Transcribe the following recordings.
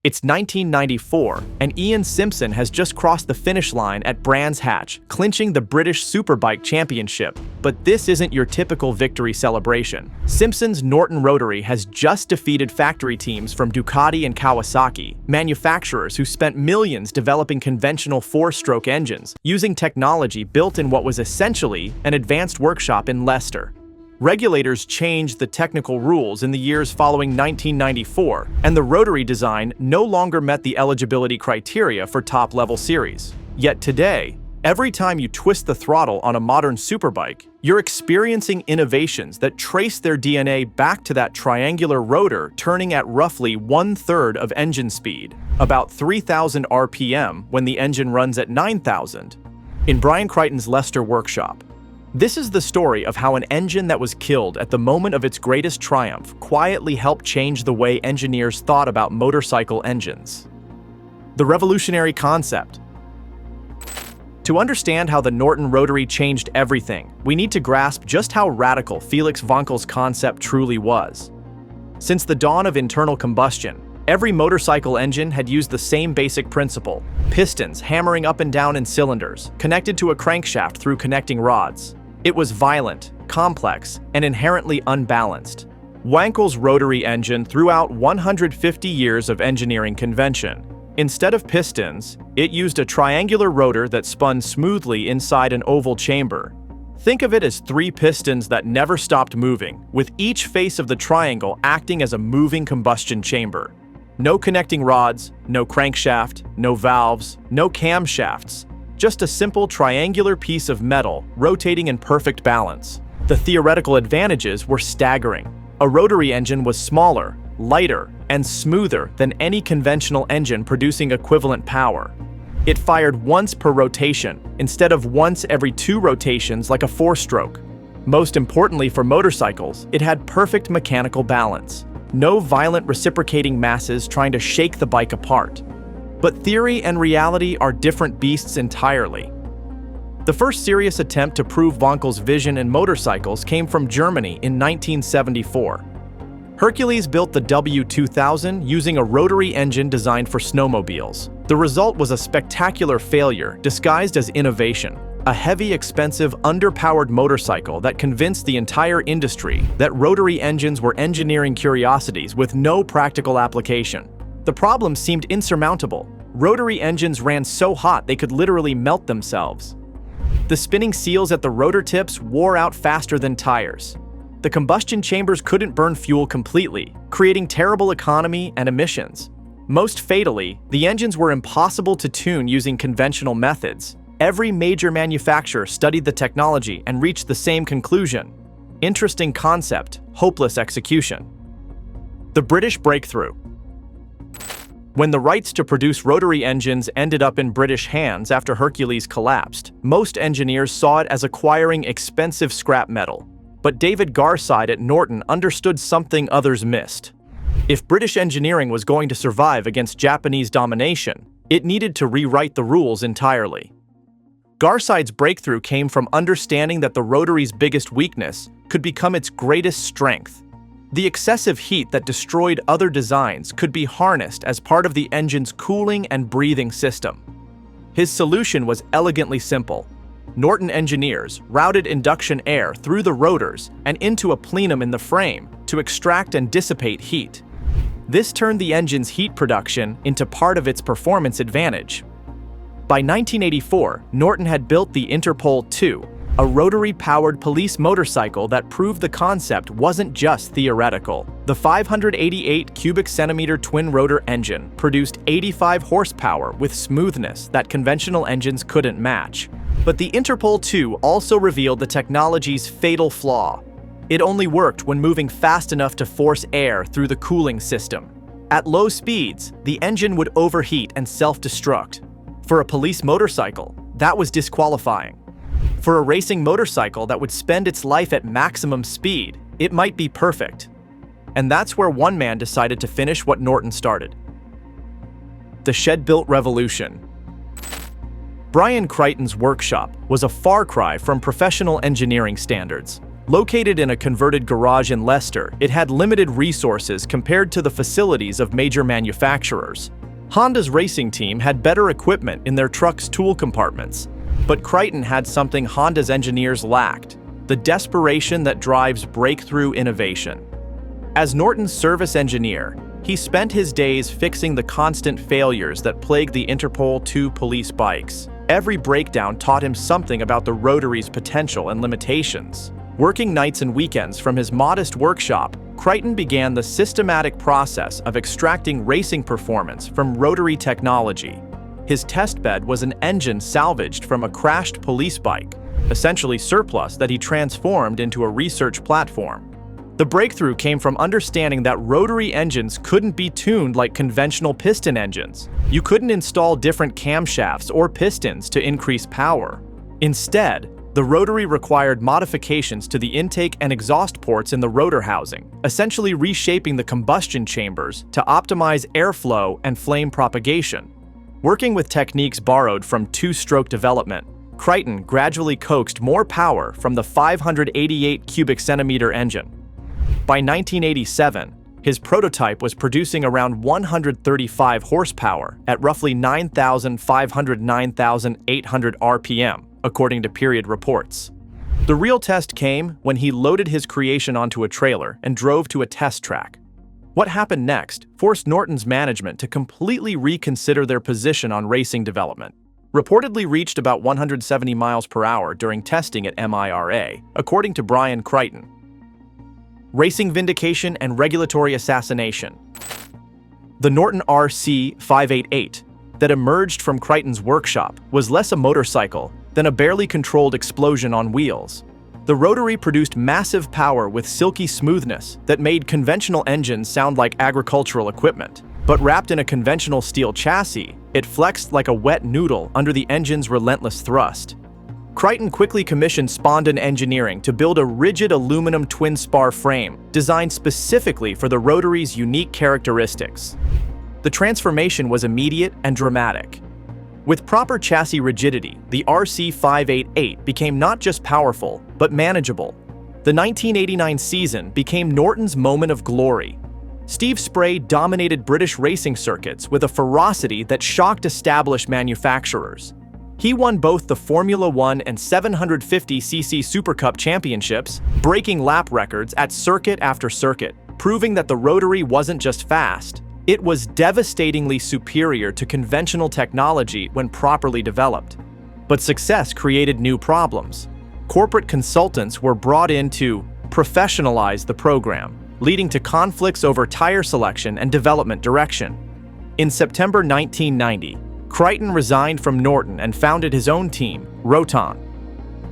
It's 1994, and Ian Simpson has just crossed the finish line at Brands Hatch, clinching the British Superbike Championship. But this isn't your typical victory celebration. Simpson's Norton Rotary has just defeated factory teams from Ducati and Kawasaki, manufacturers who spent millions developing conventional four-stroke engines, using technology built in what was essentially an advanced workshop in Leicester. Regulators changed the technical rules in the years following 1994, and the rotary design no longer met the eligibility criteria for top-level series. Yet today, every time you twist the throttle on a modern superbike, you're experiencing innovations that trace their DNA back to that triangular rotor turning at roughly 1/3 of engine speed, about 3,000 RPM when the engine runs at 9,000, in Brian Crichton's Leicester workshop. This is the story of how an engine that was killed at the moment of its greatest triumph quietly helped change the way engineers thought about motorcycle engines. The revolutionary concept. To understand how the Norton Rotary changed everything, we need to grasp just how radical Felix Wankel's concept truly was. Since the dawn of internal combustion, every motorcycle engine had used the same basic principle: pistons hammering up and down in cylinders, connected to a crankshaft through connecting rods. It was violent, complex, and inherently unbalanced. Wankel's rotary engine threw out 150 years of engineering convention. Instead of pistons, it used a triangular rotor that spun smoothly inside an oval chamber. Think of it as three pistons that never stopped moving, with each face of the triangle acting as a moving combustion chamber. No connecting rods, no crankshaft, no valves, no camshafts. Just a simple triangular piece of metal rotating in perfect balance. The theoretical advantages were staggering. A rotary engine was smaller, lighter, and smoother than any conventional engine producing equivalent power. It fired once per rotation, instead of once every 2 rotations like a 4-stroke. Most importantly for motorcycles, it had perfect mechanical balance. No violent reciprocating masses trying to shake the bike apart. But theory and reality are different beasts entirely. The first serious attempt to prove Wankel's vision in motorcycles came from Germany in 1974. Hercules built the W2000 using a rotary engine designed for snowmobiles. The result was a spectacular failure disguised as innovation. A heavy, expensive, underpowered motorcycle that convinced the entire industry that rotary engines were engineering curiosities with no practical application. The problem seemed insurmountable. Rotary engines ran so hot they could literally melt themselves. The spinning seals at the rotor tips wore out faster than tires. The combustion chambers couldn't burn fuel completely, creating terrible economy and emissions. Most fatally, the engines were impossible to tune using conventional methods. Every major manufacturer studied the technology and reached the same conclusion. Interesting concept, hopeless execution. The British breakthrough. When the rights to produce rotary engines ended up in British hands after Hercules collapsed, most engineers saw it as acquiring expensive scrap metal. But David Garside at Norton understood something others missed. If British engineering was going to survive against Japanese domination, it needed to rewrite the rules entirely. Garside's breakthrough came from understanding that the rotary's biggest weakness could become its greatest strength. The excessive heat that destroyed other designs could be harnessed as part of the engine's cooling and breathing system. His solution was elegantly simple. Norton engineers routed induction air through the rotors and into a plenum in the frame to extract and dissipate heat. This turned the engine's heat production into part of its performance advantage. By 1984, Norton had built the Interpol 2, a rotary-powered police motorcycle that proved the concept wasn't just theoretical. The 588 cubic centimeter twin-rotor engine produced 85 horsepower with smoothness that conventional engines couldn't match. But the Interpol 2 also revealed the technology's fatal flaw. It only worked when moving fast enough to force air through the cooling system. At low speeds, the engine would overheat and self-destruct. For a police motorcycle, that was disqualifying. For a racing motorcycle that would spend its life at maximum speed, it might be perfect. And that's where one man decided to finish what Norton started. The shed-built revolution. Brian Crichton's workshop was a far cry from professional engineering standards. Located in a converted garage in Leicester, it had limited resources compared to the facilities of major manufacturers. Honda's racing team had better equipment in their truck's tool compartments, but Crighton had something Honda's engineers lacked: the desperation that drives breakthrough innovation. As Norton's service engineer, he spent his days fixing the constant failures that plagued the Interpol 2 police bikes. Every breakdown taught him something about the Rotary's potential and limitations. Working nights and weekends from his modest workshop, Crighton began the systematic process of extracting racing performance from Rotary technology. His testbed was an engine salvaged from a crashed police bike, essentially surplus that he transformed into a research platform. The breakthrough came from understanding that rotary engines couldn't be tuned like conventional piston engines. You couldn't install different camshafts or pistons to increase power. Instead, the rotary required modifications to the intake and exhaust ports in the rotor housing, essentially reshaping the combustion chambers to optimize airflow and flame propagation. Working with techniques borrowed from two-stroke development, Crighton gradually coaxed more power from the 588 cubic centimeter engine. By 1987, his prototype was producing around 135 horsepower at roughly 9,509,800 RPM, according to period reports. The real test came when he loaded his creation onto a trailer and drove to a test track. What happened next forced Norton's management to completely reconsider their position on racing development. Reportedly reached about 170 miles per hour during testing at MIRA, according to Brian Crighton. Racing vindication and regulatory assassination. The Norton RC588 that emerged from Crighton's workshop was less a motorcycle than a barely controlled explosion on wheels. The Rotary produced massive power with silky smoothness that made conventional engines sound like agricultural equipment. But wrapped in a conventional steel chassis, it flexed like a wet noodle under the engine's relentless thrust. Crighton quickly commissioned Spondon Engineering to build a rigid aluminum twin-spar frame designed specifically for the Rotary's unique characteristics. The transformation was immediate and dramatic. With proper chassis rigidity, the RC588 became not just powerful, but manageable. The 1989 season became Norton's moment of glory. Steve Spray dominated British racing circuits with a ferocity that shocked established manufacturers. He won both the Formula 1 and 750cc Super Cup championships, breaking lap records at circuit after circuit, proving that the Rotary wasn't just fast, it was devastatingly superior to conventional technology when properly developed. But success created new problems. Corporate consultants were brought in to professionalize the program, leading to conflicts over tire selection and development direction. In September 1990, Crighton resigned from Norton and founded his own team, Roton.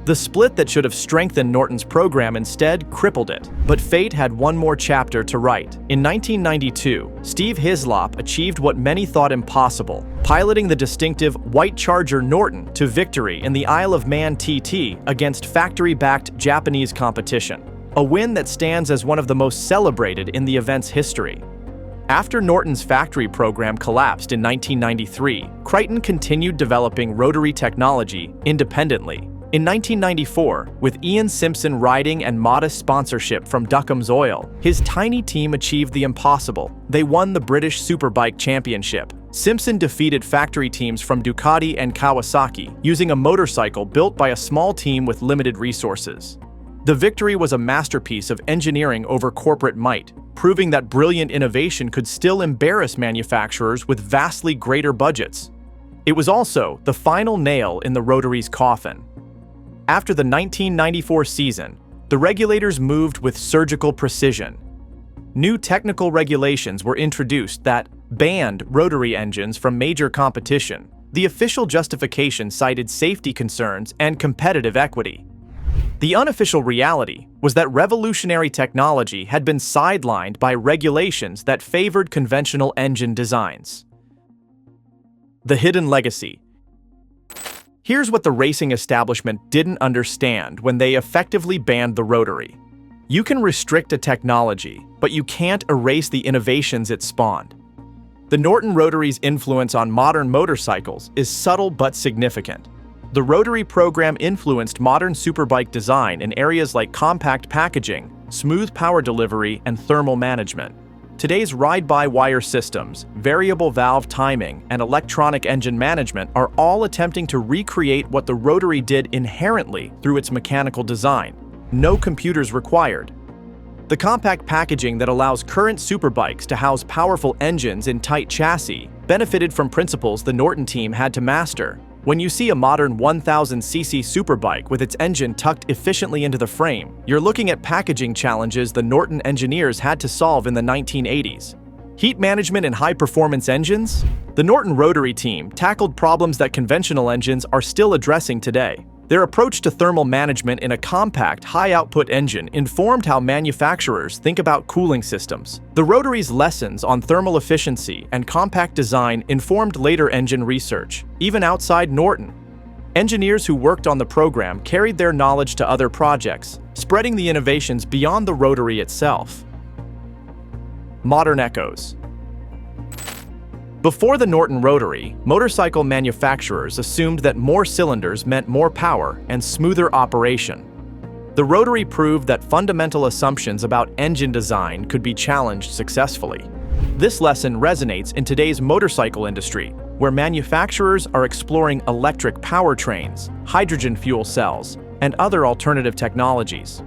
The split that should have strengthened Norton's program instead crippled it, but fate had one more chapter to write. In 1992, Steve Hislop achieved what many thought impossible, piloting the distinctive White Charger Norton to victory in the Isle of Man TT against factory-backed Japanese competition, a win that stands as one of the most celebrated in the event's history. After Norton's factory program collapsed in 1993, Crighton continued developing rotary technology independently. In 1994, with Ian Simpson riding and modest sponsorship from Ducati's Oil, his tiny team achieved the impossible. They won the British Superbike Championship. Simpson defeated factory teams from Ducati and Kawasaki using a motorcycle built by a small team with limited resources. The victory was a masterpiece of engineering over corporate might, proving that brilliant innovation could still embarrass manufacturers with vastly greater budgets. It was also the final nail in the Rotary's coffin. After the 1994 season, the regulators moved with surgical precision. New technical regulations were introduced that banned rotary engines from major competition. The official justification cited safety concerns and competitive equity. The unofficial reality was that revolutionary technology had been sidelined by regulations that favored conventional engine designs. The hidden legacy. Here's what the racing establishment didn't understand when they effectively banned the Rotary. You can restrict a technology, but you can't erase the innovations it spawned. The Norton Rotary's influence on modern motorcycles is subtle but significant. The Rotary program influenced modern superbike design in areas like compact packaging, smooth power delivery, and thermal management. Today's ride-by-wire systems, variable valve timing, and electronic engine management are all attempting to recreate what the Rotary did inherently through its mechanical design. No computers required. The compact packaging that allows current superbikes to house powerful engines in tight chassis benefited from principles the Norton team had to master. When you see a modern 1000cc superbike with its engine tucked efficiently into the frame, you're looking at packaging challenges the Norton engineers had to solve in the 1980s. Heat management in high-performance engines? The Norton Rotary team tackled problems that conventional engines are still addressing today. Their approach to thermal management in a compact, high-output engine informed how manufacturers think about cooling systems. The Rotary's lessons on thermal efficiency and compact design informed later engine research, even outside Norton. Engineers who worked on the program carried their knowledge to other projects, spreading the innovations beyond the Rotary itself. Modern echoes. Before the Norton Rotary, motorcycle manufacturers assumed that more cylinders meant more power and smoother operation. The Rotary proved that fundamental assumptions about engine design could be challenged successfully. This lesson resonates in today's motorcycle industry, where manufacturers are exploring electric powertrains, hydrogen fuel cells, and other alternative technologies.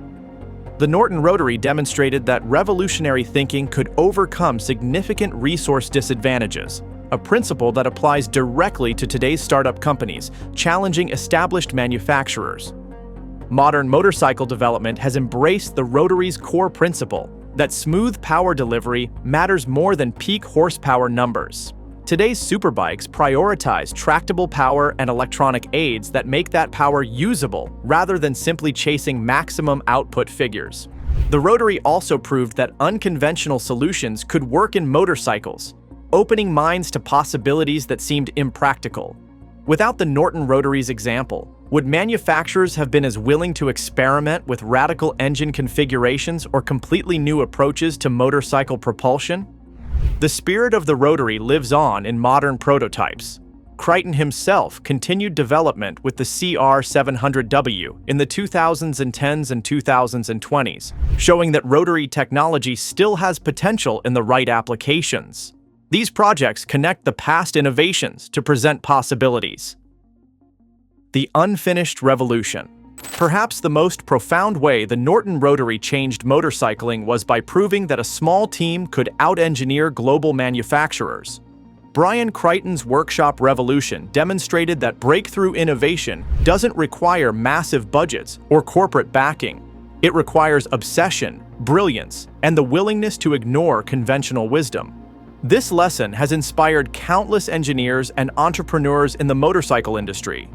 The Norton Rotary demonstrated that revolutionary thinking could overcome significant resource disadvantages, a principle that applies directly to today's startup companies, challenging established manufacturers. Modern motorcycle development has embraced the Rotary's core principle that smooth power delivery matters more than peak horsepower numbers. Today's superbikes prioritize tractable power and electronic aids that make that power usable rather than simply chasing maximum output figures. The Rotary also proved that unconventional solutions could work in motorcycles, opening minds to possibilities that seemed impractical. Without the Norton Rotary's example, would manufacturers have been as willing to experiment with radical engine configurations or completely new approaches to motorcycle propulsion? The spirit of the Rotary lives on in modern prototypes. Crighton himself continued development with the CR700W in the 2010s and 2020s, showing that Rotary technology still has potential in the right applications. These projects connect the past innovations to present possibilities. The unfinished revolution. Perhaps the most profound way the Norton Rotary changed motorcycling was by proving that a small team could out-engineer global manufacturers. Brian Crichton's workshop revolution demonstrated that breakthrough innovation doesn't require massive budgets or corporate backing. It requires obsession, brilliance, and the willingness to ignore conventional wisdom. This lesson has inspired countless engineers and entrepreneurs in the motorcycle industry.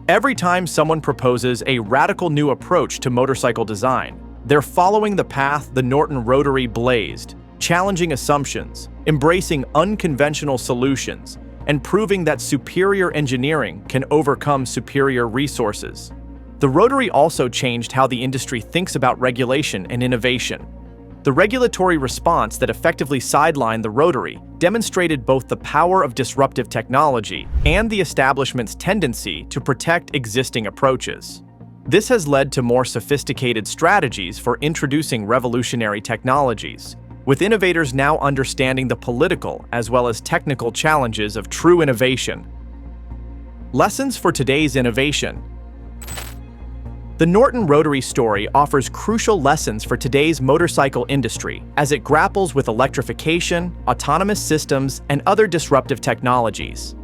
Every time someone proposes a radical new approach to motorcycle design, they're following the path the Norton Rotary blazed, challenging assumptions, embracing unconventional solutions, and proving that superior engineering can overcome superior resources. The Rotary also changed how the industry thinks about regulation and innovation. The regulatory response that effectively sidelined the Rotary demonstrated both the power of disruptive technology and the establishment's tendency to protect existing approaches. This has led to more sophisticated strategies for introducing revolutionary technologies, with innovators now understanding the political as well as technical challenges of true innovation. Lessons for today's innovation. The Norton Rotary story offers crucial lessons for today's motorcycle industry as it grapples with electrification, autonomous systems, and other disruptive technologies.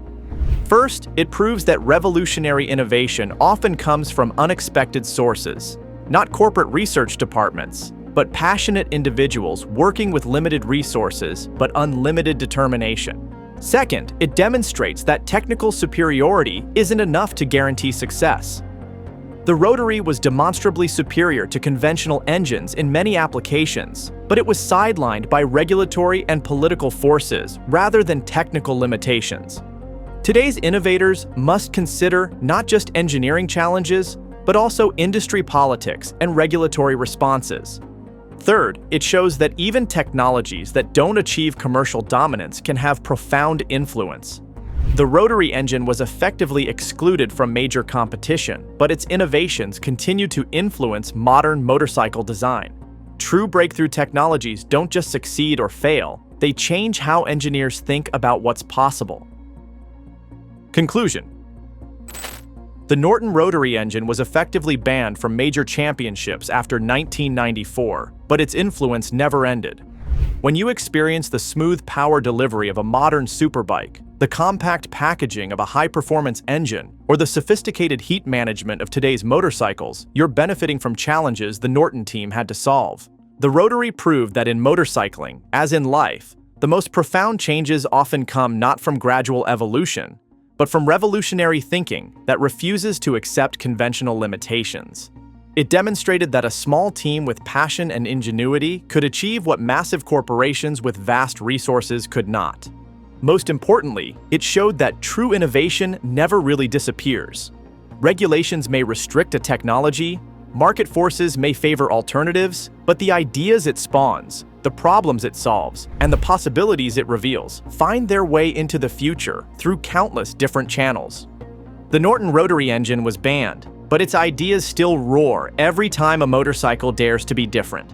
First, it proves that revolutionary innovation often comes from unexpected sources, not corporate research departments, but passionate individuals working with limited resources but unlimited determination. Second, it demonstrates that technical superiority isn't enough to guarantee success. The Rotary was demonstrably superior to conventional engines in many applications, but it was sidelined by regulatory and political forces rather than technical limitations. Today's innovators must consider not just engineering challenges, but also industry politics and regulatory responses. Third, it shows that even technologies that don't achieve commercial dominance can have profound influence. The Rotary engine was effectively excluded from major competition, but its innovations continue to influence modern motorcycle design. True breakthrough technologies don't just succeed or fail, they change how engineers think about what's possible. Conclusion. The Norton rotary engine was effectively banned from major championships after 1994, but its influence never ended. When you experience the smooth power delivery of a modern superbike, the compact packaging of a high-performance engine, or the sophisticated heat management of today's motorcycles, you're benefiting from challenges the Norton team had to solve. The Rotary proved that in motorcycling, as in life, the most profound changes often come not from gradual evolution, but from revolutionary thinking that refuses to accept conventional limitations. It demonstrated that a small team with passion and ingenuity could achieve what massive corporations with vast resources could not. Most importantly, it showed that true innovation never really disappears. Regulations may restrict a technology, market forces may favor alternatives, but the ideas it spawns, the problems it solves, and the possibilities it reveals find their way into the future through countless different channels. The Norton rotary engine was banned, but its ideas still roar every time a motorcycle dares to be different.